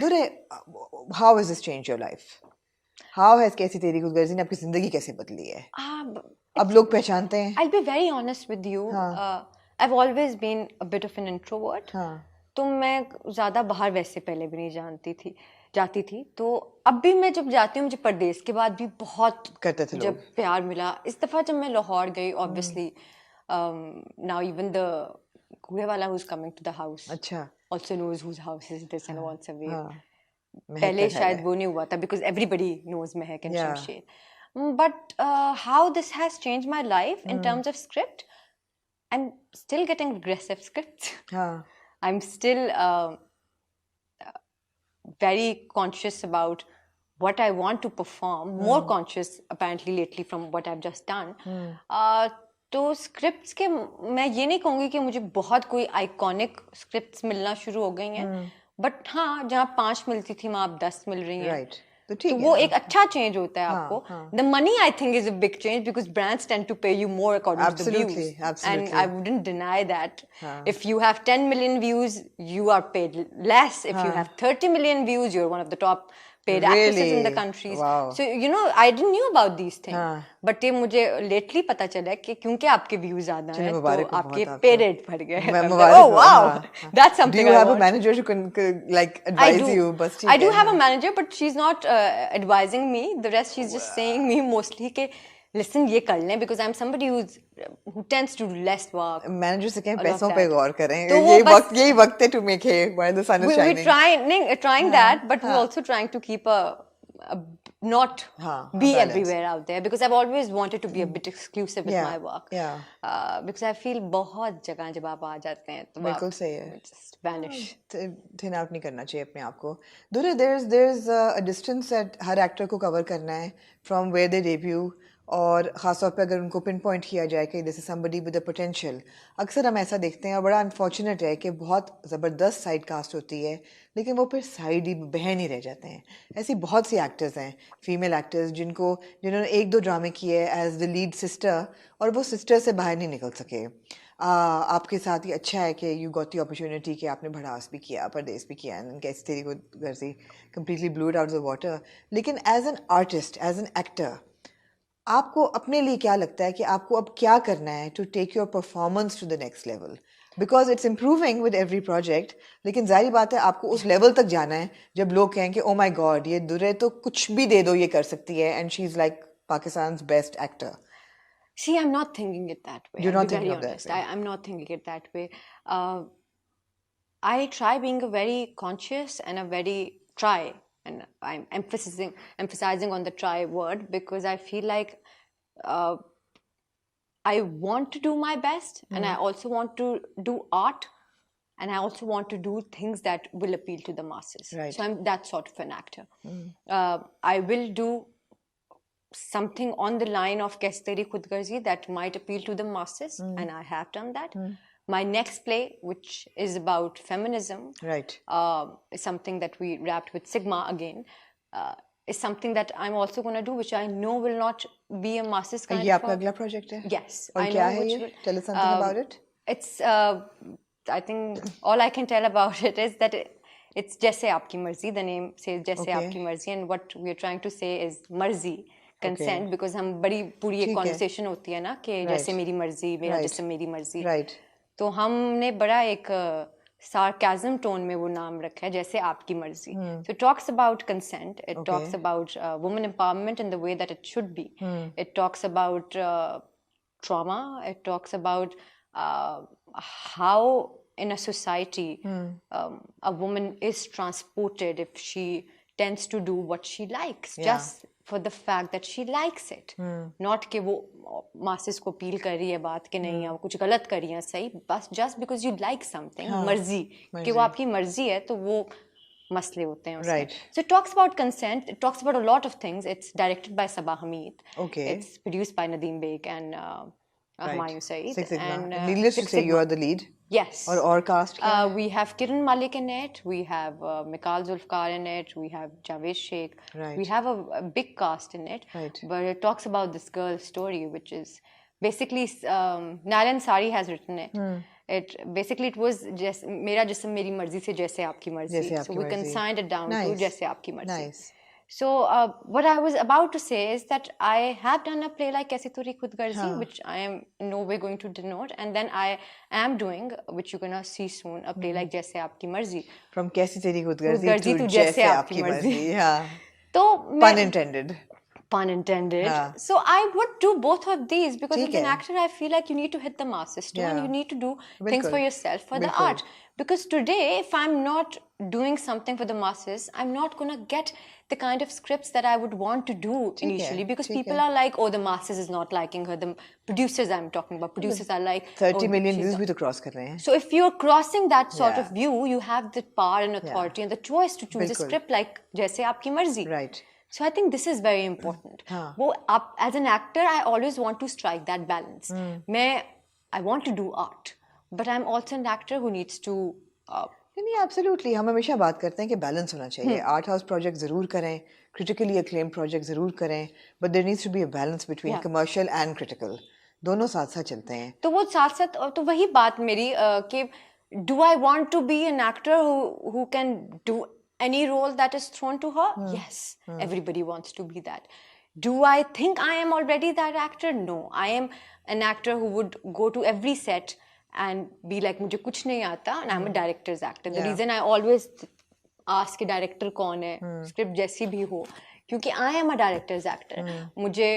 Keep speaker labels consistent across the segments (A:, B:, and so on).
A: Dur-e, how has this changed your life? How has कैसी तेरी खुदगर्जी ने आपकी जिंदगी कैसे बदली है? अब लोग पहचानते हैं?
B: I'll be very honest with you. I've always been a bit of an introvert. तो मैं ज़्यादा बाहर वैसे पहले भी नहीं जाती थी. तो अब भी मैं जब जाती हूँ, मुझे परदेश के बाद भी बहुत
A: करते थे
B: जब प्यार मिला. इस दफ़ा जब मैं लाहौर गई, obviously, now even the कूड़े वाला who's coming to the house also knows whose house is this and wants away. पहले शायद वो नहीं हुआ था because everybody knows Mehak and Shamsher. But how this has changed my life in terms of script, I'm still getting aggressive scripts. I'm still very conscious about what I want to perform, more conscious apparently lately from what I've just done. तो scripts के मैं ये नहीं कहूँगी कि मुझे बहुत कोई आइकॉनिक स्क्रिप्ट्स मिलना शुरू हो गई हैं, बट हाँ, जहाँ 5 मिलती थी वहाँ अब 10 मिल रही हैं. तो वो एक अच्छा चेंज होता है आपको. The money I think is a big change because brands tend to pay you more according to the views. And I wouldn't deny that. If you have 10 million views, you are paid less. If you have 30 million views, you're one of the top paid actresses in the countries. So you know, I didn't know about these things. But ये मुझे lately पता चला कि क्योंकि आपके views ज़्यादा हैं तो आपके pay rate बढ़ गए. Oh wow, that's something.
A: Do you have a manager who can like advise you?
B: I do have a manager, but she's not advising me. The rest she's just saying me mostly कि listen ये कर लें because I'm somebody who tends to do less work.
A: Manager से कहें पैसों पे गौर करें. यही वक्त है to make hay while the sun is shining.
B: We're trying that, but we're also trying to keep not be everywhere out there because I've always wanted to be a bit exclusive with my work. Because I feel बहुत जगह जब आप आ जाते हैं तो
A: बिल्कुल सही है.
B: Just vanish.
A: Thin out नहीं करना चाहिए अपने आप को. There's a distance that her actor को cover करना है from where they debut. और ख़ासतौर पे अगर उनको पिन पॉइंट किया जाए कि this is somebody with a potential. अक्सर हम ऐसा देखते हैं और बड़ा अनफॉर्चुनेट है कि बहुत ज़बरदस्त साइड कास्ट होती है लेकिन वो फिर साइड ही बहन ही रह जाते हैं. ऐसी बहुत सी एक्टर्स हैं, फीमेल एक्टर्स, जिन्होंने 1-2 ड्रामे किए एज द लीड सिस्टर और वो सिस्टर से बाहर नहीं निकल सके. आपके साथ ही अच्छा है कि यू गॉट द अपॉर्चुनिटी कि आपने भड़ास भी किया, परदेश भी किया, कैसी तेरी को घर से completely blued out the water. लेकिन as an artist, as an actor, आपको अपने लिए क्या लगता है कि आपको अब क्या करना है to take your performance to the next level? Because it's improving with every project, लेकिन जाहिर बात है आपको उस लेवल तक जाना है जब लोग कहें कि ओ माय गॉड ये दुरे तो कुछ भी दे दो ये कर सकती है and she is like Pakistan's best actor.
B: See, I'm not thinking it that way.
A: You're not thinking of that way.
B: I'm not thinking it that way. I try being a very conscious and a very and I'm emphasizing on the try word because I feel like I want to do my best and I also want to do art and I also want to do things that will appeal to the masses.
A: Right.
B: So I'm that sort of an actor. I will do something on the line of Kaise Teri Khudgarzi that might appeal to the masses and I have done that. My next play, which is about feminism, is something that we wrapped with Sigma again, is something that I'm also going to do, which I know will not be a masses kind of...
A: ये आपका अगला project है?
B: Yes.
A: और क्या है ये? Tell us something about it.
B: It's, I think, all I can tell about it is that it's जैसे आपकी मर्जी. The name says जैसे आपकी मर्जी, and what we are trying to say is मर्जी. Consent, because हम बड़ी पूरी एक conversation होती है ना कि जैसे मेरी मर्जी, मेरा जिस्म मेरी मर्जी. तो हमने बड़ा एक sarcasm tone में वो नाम रखा है जैसे आपकी मर्जी. So it talks about consent, it talks about women empowerment in the way that it should be. It talks about trauma, it talks about how in a society a woman is transported if she tends to do what she likes, just for the fact that she likes it. Not कि वो masses को appeal कर रही है बात कि नहीं वो कुछ गलत कर रही है, सही, बस just because you like something, मर्जी कि वो आपकी मर्जी है तो वो मसले होते हैं उसमें. So it talks about consent, it talks about a lot of things. It's directed by Sabah Hamid. It's produced by Nadeem Beg and Humayun Saeed. And
A: needless to say, you are the lead.
B: Yes.
A: Or cast?
B: We have Kiran Malik in it. We have Mikal Zulfikar in it. We have Javed Sheikh. We have a big cast in it. But it talks about this girl's story, which is basically Nailan Sari has written it. it was just मेरा जिस्म मेरी मर्जी से जैसे आपकी मर्जी. So we consigned it down to जैसे आपकी मर्जी.
A: Nice.
B: So what I was about to say is that I have done a play like Kaise Turi Khud Garzi, which I am in no way going to denote, and then I am doing, which you're gonna see soon, a play like Jaise Aapki Marzi.
A: From Kaise Teri Khud Garzi to Jaise Aapki Marzi. Yeah.
B: So
A: pun intended.
B: Pun intended. So I would do both of these because as an actor, I feel like you need to hit the masses too, and you need to do things for yourself, for the art. Because today, if I'm not doing something for the masses, I'm not gonna get the kind of scripts that I would want to do initially, because people are like, oh, the masses is not liking her. The producers I'm talking about, producers are like
A: 30 million views bhi to cross kar rahe hain.
B: So if you're crossing that sort of view, you have the power and authority and the choice to choose a script like Jaise Aapki Marzi.
A: Right.
B: So I think this is very important. As an actor, I always want to strike that balance. I want to do art, but I'm also an actor who needs to
A: नहीं absolutely हम हमेशा बात करते हैं कि balance होना चाहिए. Art house project ज़रूर करें, क्रिटिकली अक्लेम प्रोजेक्ट ज़रूर करें, but there needs to be a balance between commercial and critical. दोनों साथ साथ चलते हैं.
B: तो वो साथ साथ, तो वही बात मेरी कि do I want to be an actor who can do any role that is thrown to her? Yes, everybody wants to be that. Do I think I am already that actor? No, I am an actor who would go to every set and be like, मुझे कुछ नहीं आता, and I'm a director's actor. The reason I always ask कि director कौन है, script जैसी भी हो, क्योंकि I am a director's actor. मुझे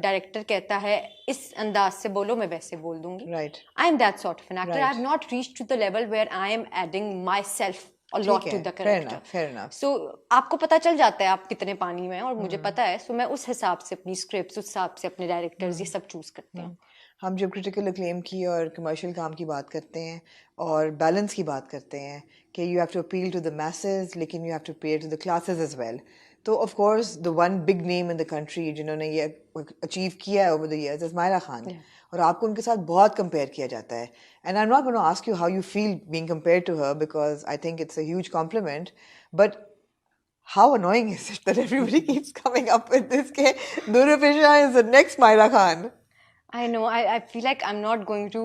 B: director कहता है इस अंदाज से बोलो, मैं वैसे बोल दूंगी.
A: Right.
B: I am that sort of an actor. I have not reached to the level where I am adding myself a lot to the character.
A: Fair enough.
B: So आपको पता चल जाता है आप कितने पानी में हैं, और मुझे पता है, so मैं उस हिसाब से अपनी स्क्रिप्ट्स, उस हिसाब से अपने डायरेक्टर्स ये सब चूज करते हैं.
A: हम जब क्रिटिकल अक्लेम की और कमर्शियल काम की बात करते हैं और बैलेंस की बात करते हैं कि you have to appeal to the message, लेकिन you have to appeal to the classes as well. तो of course the one big name in the country जिन्होंने ये अचीव किया है over the years is Maira Khan, और आपको उनके साथ बहुत कंपेयर किया जाता है. And I am not gonna ask you how you feel being compared to her, because I think it's a huge complement, but how annoying is it that everybody keeps coming up with this ke Dur-e-Fishaan is the next Myra Khan?
B: I know. I feel like I'm not going to,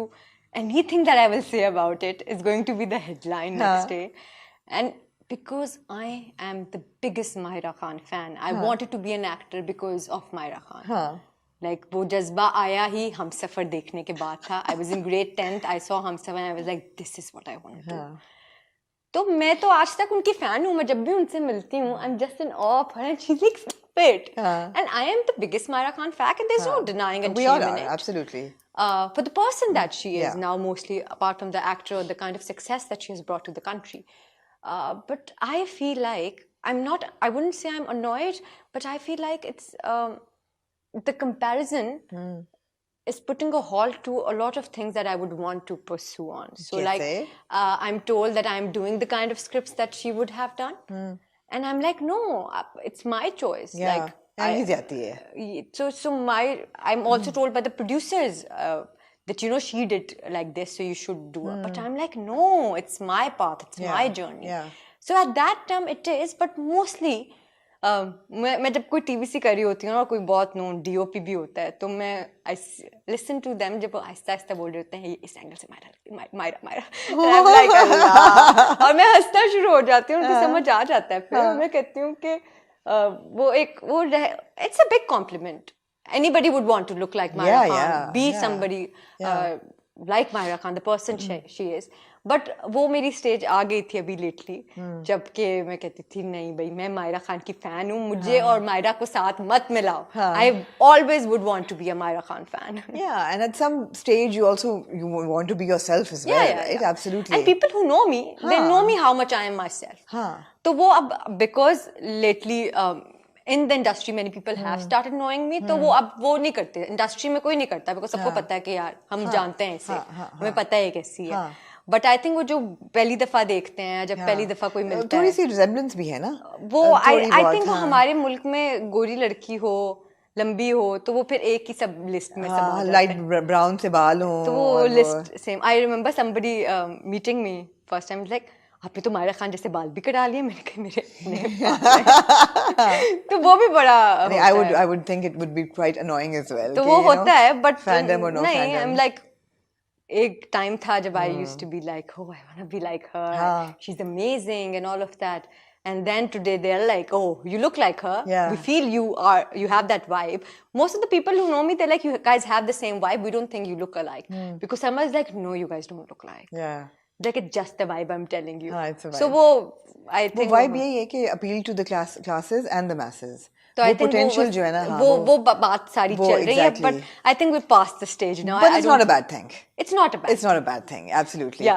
B: anything that I will say about it is going to be the headline next day. And because I am the biggest Myra Khan fan, I wanted to be an actor because of Myra Khan. Like वो जज्बा आया ही हमसफर देखने के बाद था. I was in grade 10th, I saw Humsafar and I was like, this is what I want to do. तो मैं तो आज तक उनकी फैन हूँ. मैं जब भी उनसे मिलती हूँ, I'm just in awe of her, and she's like, stop it. And I am the biggest Myra Khan fan, and there's no denying a
A: We all
B: dream
A: are,
B: in it.
A: absolutely.
B: For the person that she is now, mostly apart from the actor, the kind of success that she has brought to the country. But I feel like I wouldn't say I'm annoyed, but I feel like it's the comparison is putting a halt to a lot of things that I would want to pursue on. So I'm told that I'm doing the kind of scripts that she would have done. And I'm like, no, it's my choice.
A: Yeah.
B: Like, I'm also told by the producers that, you know, she did like this, so you should do it. But I'm like, no, it's my path, it's my journey. So at that time it is, but mostly मैं जब कोई TVC कर रही होती हूँ और कोई बहुत नोन डीओपी भी होता है, तो मैं आई लिसन टू देम जब वो आहिस्ता आहिस्ता बोल रहे होते हैं इस एंगल से मायरा और मैं हंसना शुरू हो जाती हूँ. उनको समझ आ जाता है. फिर मैं कहती हूँ कि वो it's a big complement. Anybody would want to look like Myra Khan, be somebody like Myra Khan, the person she is. But वो मेरी स्टेज आ गई थी अभी लेटली, जबकि मैं कहती थी नहीं भाई मैं मायरा खान की फैन हूँ, मुझे और मायरा को साथ मत मिलाओ. I always would want to be a Myra Khan fan.
A: Yeah, and at some stage you want to be yourself as well, right? Absolutely.
B: And people who know me, they know me how much I am myself. तो वो अब because lately in the industry many people have started knowing me, तो वो अब वो नहीं करते. Industry में कोई नहीं करता, because सबको पता है कि यार हम जानते हैं इसे, हमें पता है कैसी है. बट आई थिंक वो जो पहली दफा देखते हैं, जब पहली दफा कोई मिलता है,
A: थोड़ी सी रिजेम्बलेंस भी है ना
B: वो. आई थिंक हमारे मुल्क में गोरी लड़की हो, लंबी हो, तो वो फिर एक ही सब लिस्ट में सब
A: लाइट ब्राउन से बाल हो,
B: तो वो list same. I remember somebody meeting me first time like आपने तो मायरा खान जैसे बाल भी कटा लिए. मैंने कहा मेरे तो वो भी बड़ा
A: I would think it would be quite annoying as well.
B: तो वो होता है, बट नहीं, आई एम लाइक एक time था जब I used to be like, oh, I want to be like her.
A: हाँ.
B: She's amazing and all of that. And then today they're like, oh, you look like her.
A: Yeah.
B: We feel you have that vibe. Most of the people who know me, they're like, you guys have the same vibe. We don't think you look alike. Because someone's like, no, you guys don't look alike.
A: Yeah.
B: Like, it's just the vibe I'm telling you.
A: हाँ, it's a vibe.
B: So I think
A: वो vibe यही है कि appeal to the classes and the masses.
B: तो
A: वो
B: I think
A: potential जो है ना, हाँ,
B: वो बात सारी चल रही है, but I think we're past the stage now.
A: But it's not a bad thing.
B: It's not a bad
A: It's not a bad thing, absolutely.
B: Yeah.